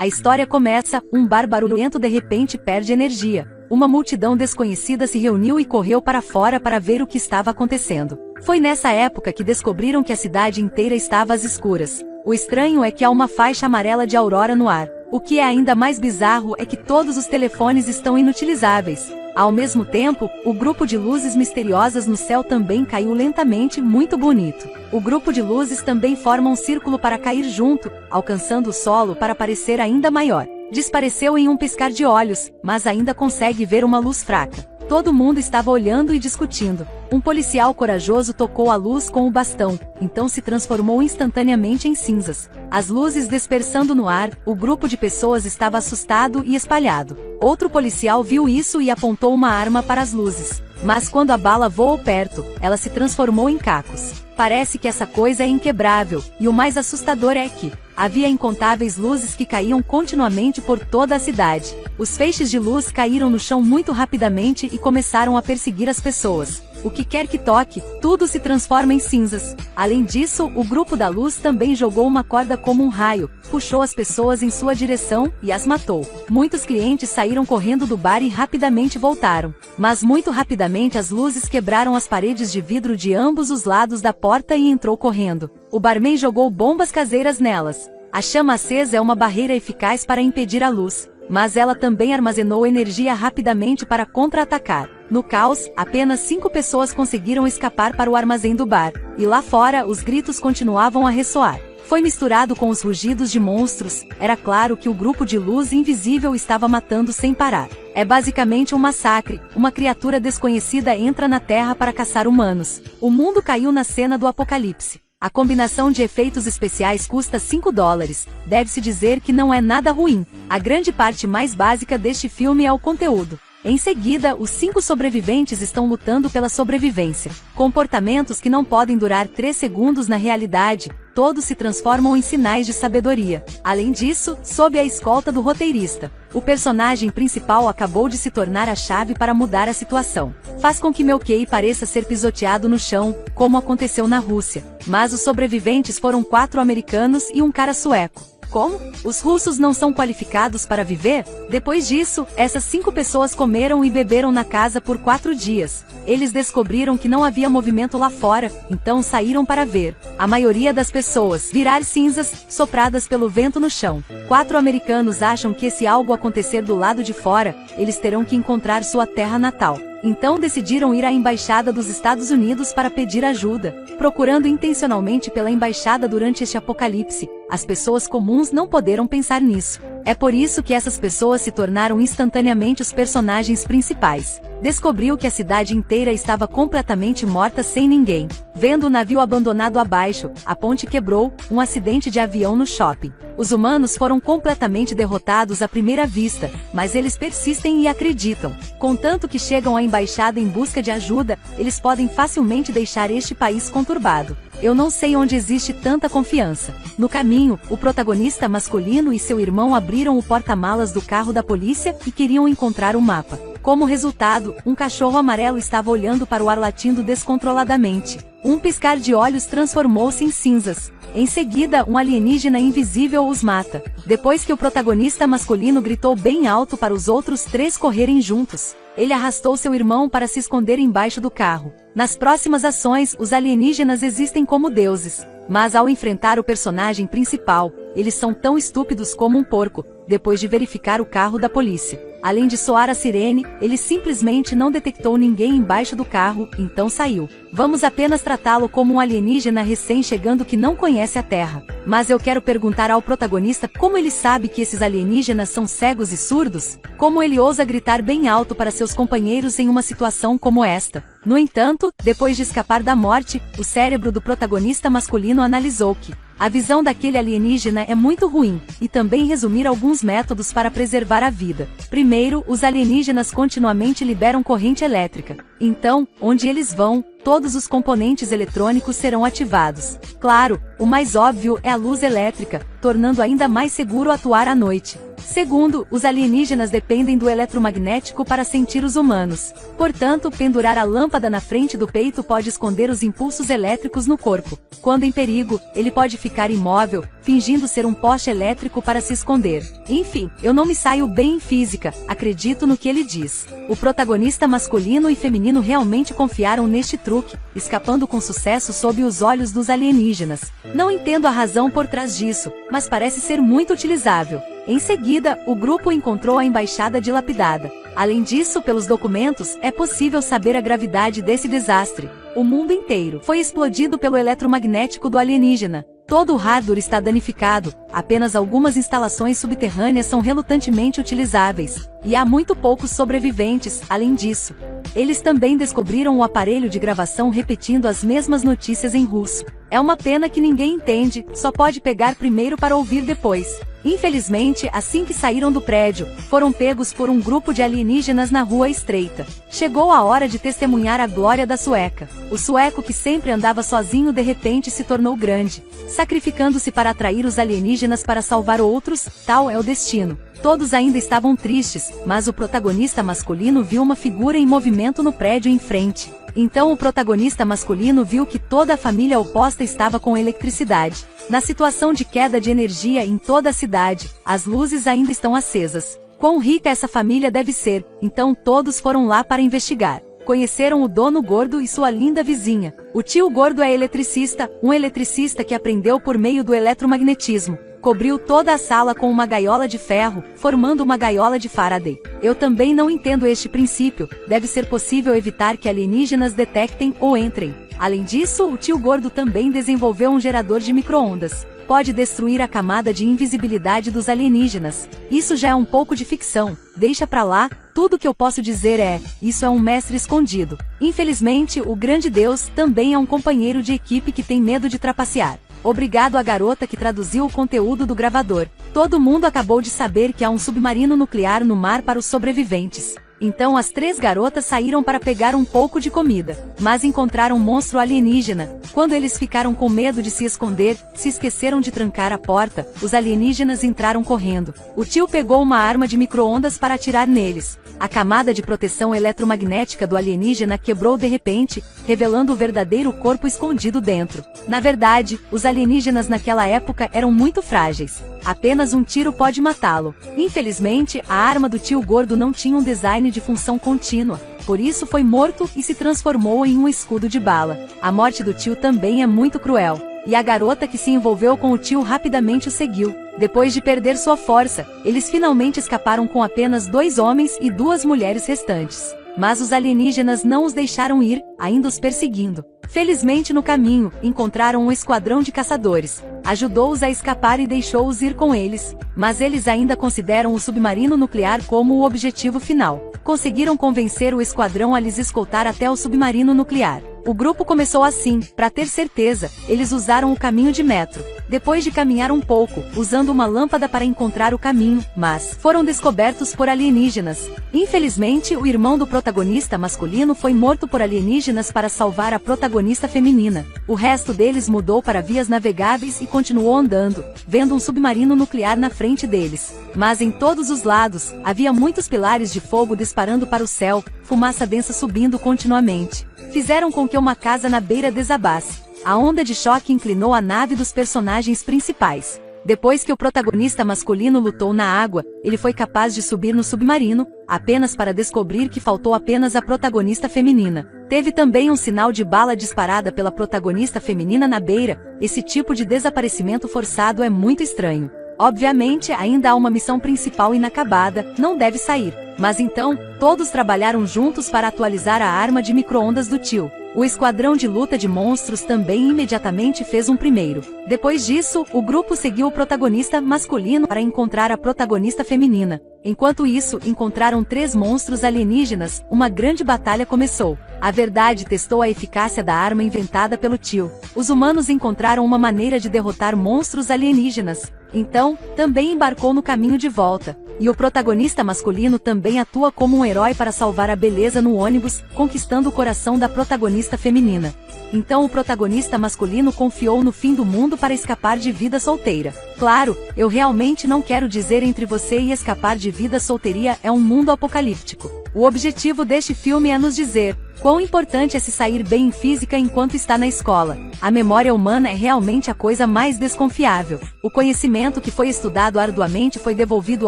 A história começa, um bar barulhento de repente perde energia. Uma multidão desconhecida se reuniu e correu para fora para ver o que estava acontecendo. Foi nessa época que descobriram que a cidade inteira estava às escuras. O estranho é que há uma faixa amarela de aurora no ar. O que é ainda mais bizarro é que todos os telefones estão inutilizáveis. Ao mesmo tempo, o grupo de luzes misteriosas no céu também caiu lentamente, muito bonito. O grupo de luzes também forma um círculo para cair junto, alcançando o solo para parecer ainda maior. Desapareceu em um piscar de olhos, mas ainda consegue ver uma luz fraca. Todo mundo estava olhando e discutindo. Um policial corajoso tocou a luz com o bastão, então se transformou instantaneamente em cinzas. As luzes dispersando no ar, o grupo de pessoas estava assustado e espalhado. Outro policial viu isso e apontou uma arma para as luzes. Mas quando a bala voou perto, ela se transformou em cacos. Parece que essa coisa é inquebrável, e o mais assustador é que havia incontáveis luzes que caíam continuamente por toda a cidade. Os feixes de luz caíram no chão muito rapidamente e começaram a perseguir as pessoas. O que quer que toque, tudo se transforma em cinzas. Além disso, o grupo da luz também jogou uma corda como um raio, puxou as pessoas em sua direção e as matou. Muitos clientes saíram correndo do bar e rapidamente voltaram. Mas muito rapidamente as luzes quebraram as paredes de vidro de ambos os lados da porta e entrou correndo. O barman jogou bombas caseiras nelas. A chama acesa é uma barreira eficaz para impedir a luz, mas ela também armazenou energia rapidamente para contra-atacar. No caos, apenas 5 pessoas conseguiram escapar para o armazém do bar, e lá fora os gritos continuavam a ressoar. Foi misturado com os rugidos de monstros, era claro que o grupo de luz invisível estava matando sem parar. É basicamente um massacre, uma criatura desconhecida entra na Terra para caçar humanos. O mundo caiu na cena do apocalipse. A combinação de efeitos especiais custa $5. Deve-se dizer que não é nada ruim. A grande parte mais básica deste filme é o conteúdo. Em seguida, os 5 sobreviventes estão lutando pela sobrevivência. Comportamentos que não podem durar 3 segundos na realidade, todos se transformam em sinais de sabedoria. Além disso, sob a escolta do roteirista, o personagem principal acabou de se tornar a chave para mudar a situação. Faz com que Melkei pareça ser pisoteado no chão, como aconteceu na Rússia. Mas os sobreviventes foram 4 americanos e um cara sueco. Como? Os russos não são qualificados para viver? Depois disso, essas 5 pessoas comeram e beberam na casa por 4 dias. Eles descobriram que não havia movimento lá fora, então saíram para ver. A maioria das pessoas virar cinzas, sopradas pelo vento no chão. 4 americanos acham que se algo acontecer do lado de fora, eles terão que encontrar sua terra natal. Então decidiram ir à embaixada dos Estados Unidos para pedir ajuda, procurando intencionalmente pela embaixada durante este apocalipse. As pessoas comuns não poderam pensar nisso. É por isso que essas pessoas se tornaram instantaneamente os personagens principais. Descobriu que a cidade inteira estava completamente morta sem ninguém. Vendo o navio abandonado abaixo, a ponte quebrou, um acidente de avião no shopping. Os humanos foram completamente derrotados à primeira vista, mas eles persistem e acreditam. Contanto que chegam à embaixada em busca de ajuda, eles podem facilmente deixar este país conturbado. Eu não sei onde existe tanta confiança. No caminho, o protagonista masculino e seu irmão abriram o porta-malas do carro da polícia e queriam encontrar o mapa. Como resultado, um cachorro amarelo estava olhando para o ar latindo descontroladamente. Um piscar de olhos transformou-se em cinzas. Em seguida, um alienígena invisível os mata. Depois que o protagonista masculino gritou bem alto para os outros 3 correrem juntos, ele arrastou seu irmão para se esconder embaixo do carro. Nas próximas ações, os alienígenas existem como deuses. Mas ao enfrentar o personagem principal, eles são tão estúpidos como um porco, depois de verificar o carro da polícia. Além de soar a sirene, ele simplesmente não detectou ninguém embaixo do carro, então saiu. Vamos apenas tratá-lo como um alienígena recém-chegando que não conhece a Terra. Mas eu quero perguntar ao protagonista como ele sabe que esses alienígenas são cegos e surdos? Como ele ousa gritar bem alto para seus companheiros em uma situação como esta? No entanto, depois de escapar da morte, o cérebro do protagonista masculino analisou que a visão daquele alienígena é muito ruim, e também resumir alguns métodos para preservar a vida. Primeiro, os alienígenas continuamente liberam corrente elétrica. Então, onde eles vão, todos os componentes eletrônicos serão ativados. Claro, o mais óbvio é a luz elétrica, tornando ainda mais seguro atuar à noite. Segundo, os alienígenas dependem do eletromagnético para sentir os humanos. Portanto, pendurar a lâmpada na frente do peito pode esconder os impulsos elétricos no corpo. Quando em perigo, ele pode ficar imóvel, fingindo ser um poste elétrico para se esconder. Enfim, eu não me saio bem em física, acredito no que ele diz. O protagonista masculino e feminino realmente confiaram neste truque, escapando com sucesso sob os olhos dos alienígenas. Não entendo a razão por trás disso, mas parece ser muito utilizável. Em seguida, o grupo encontrou a embaixada dilapidada. Além disso, pelos documentos, é possível saber a gravidade desse desastre. O mundo inteiro foi explodido pelo eletromagnético do alienígena. Todo o hardware está danificado, apenas algumas instalações subterrâneas são relutantemente utilizáveis, e há muito poucos sobreviventes. Além disso, eles também descobriram o aparelho de gravação repetindo as mesmas notícias em russo. É uma pena que ninguém entende, só pode pegar primeiro para ouvir depois. Infelizmente, assim que saíram do prédio, foram pegos por um grupo de alienígenas na rua estreita. Chegou a hora de testemunhar a glória da sueca. O sueco que sempre andava sozinho de repente se tornou grande, sacrificando-se para atrair os alienígenas para salvar outros, tal é o destino. Todos ainda estavam tristes, mas o protagonista masculino viu uma figura em movimento no prédio em frente. Então o protagonista masculino viu que toda a família oposta estava com eletricidade. Na situação de queda de energia em toda a cidade, as luzes ainda estão acesas. Quão rica essa família deve ser, então todos foram lá para investigar. Conheceram o dono gordo e sua linda vizinha. O tio gordo é eletricista, um eletricista que aprendeu por meio do eletromagnetismo. Cobriu toda a sala com uma gaiola de ferro, formando uma gaiola de Faraday. Eu também não entendo este princípio, deve ser possível evitar que alienígenas detectem ou entrem. Além disso, o tio gordo também desenvolveu um gerador de micro-ondas. Pode destruir a camada de invisibilidade dos alienígenas. Isso já é um pouco de ficção, deixa pra lá, tudo que eu posso dizer é, isso é um mestre escondido. Infelizmente, o grande Deus também é um companheiro de equipe que tem medo de trapacear. Obrigado à garota que traduziu o conteúdo do gravador. Todo mundo acabou de saber que há um submarino nuclear no mar para os sobreviventes. Então as 3 garotas saíram para pegar um pouco de comida, mas encontraram um monstro alienígena. Quando eles ficaram com medo de se esconder, se esqueceram de trancar a porta, os alienígenas entraram correndo. O tio pegou uma arma de micro-ondas para atirar neles. A camada de proteção eletromagnética do alienígena quebrou de repente, revelando o verdadeiro corpo escondido dentro. Na verdade, os alienígenas naquela época eram muito frágeis. Apenas um tiro pode matá-lo. Infelizmente, a arma do tio gordo não tinha um design de função contínua. Por isso foi morto e se transformou em um escudo de bala. A morte do tio também é muito cruel. E a garota que se envolveu com o tio rapidamente o seguiu. Depois de perder sua força, eles finalmente escaparam com apenas 2 homens e 2 mulheres restantes. Mas os alienígenas não os deixaram ir, ainda os perseguindo. Felizmente no caminho, encontraram um esquadrão de caçadores. Ajudou-os a escapar e deixou-os ir com eles, mas eles ainda consideram o submarino nuclear como o objetivo final. Conseguiram convencer o esquadrão a lhes escoltar até o submarino nuclear. O grupo começou assim, para ter certeza, eles usaram o caminho de metro. Depois de caminhar um pouco, usando uma lâmpada para encontrar o caminho, mas foram descobertos por alienígenas. Infelizmente, o irmão do protagonista masculino foi morto por alienígenas para salvar a protagonista feminina. O resto deles mudou para vias navegáveis e continuou andando, vendo um submarino nuclear na frente deles. Mas em todos os lados, havia muitos pilares de fogo disparando para o céu, fumaça densa subindo continuamente. Fizeram com que uma casa na beira desabasse. A onda de choque inclinou a nave dos personagens principais. Depois que o protagonista masculino lutou na água, ele foi capaz de subir no submarino, apenas para descobrir que faltou apenas a protagonista feminina. Teve também um sinal de bala disparada pela protagonista feminina na beira. Esse tipo de desaparecimento forçado é muito estranho. Obviamente, ainda há uma missão principal inacabada, não deve sair. Mas então, todos trabalharam juntos para atualizar a arma de micro-ondas do tio. O esquadrão de luta de monstros também imediatamente fez um primeiro. Depois disso, o grupo seguiu o protagonista masculino para encontrar a protagonista feminina. Enquanto isso, encontraram 3 monstros alienígenas, uma grande batalha começou. A verdade testou a eficácia da arma inventada pelo tio. Os humanos encontraram uma maneira de derrotar monstros alienígenas. Então, também embarcou no caminho de volta. E o protagonista masculino também atua como um herói para salvar a beleza no ônibus, conquistando o coração da protagonista feminina. Então o protagonista masculino confiou no fim do mundo para escapar de vida solteira. Claro, eu realmente não quero dizer entre você e escapar de vida solteira é um mundo apocalíptico. O objetivo deste filme é nos dizer quão importante é se sair bem em física enquanto está na escola. A memória humana é realmente a coisa mais desconfiável. O conhecimento que foi estudado arduamente foi devolvido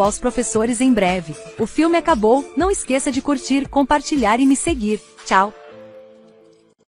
aos professores em breve. O filme acabou, não esqueça de curtir, compartilhar e me seguir. Tchau!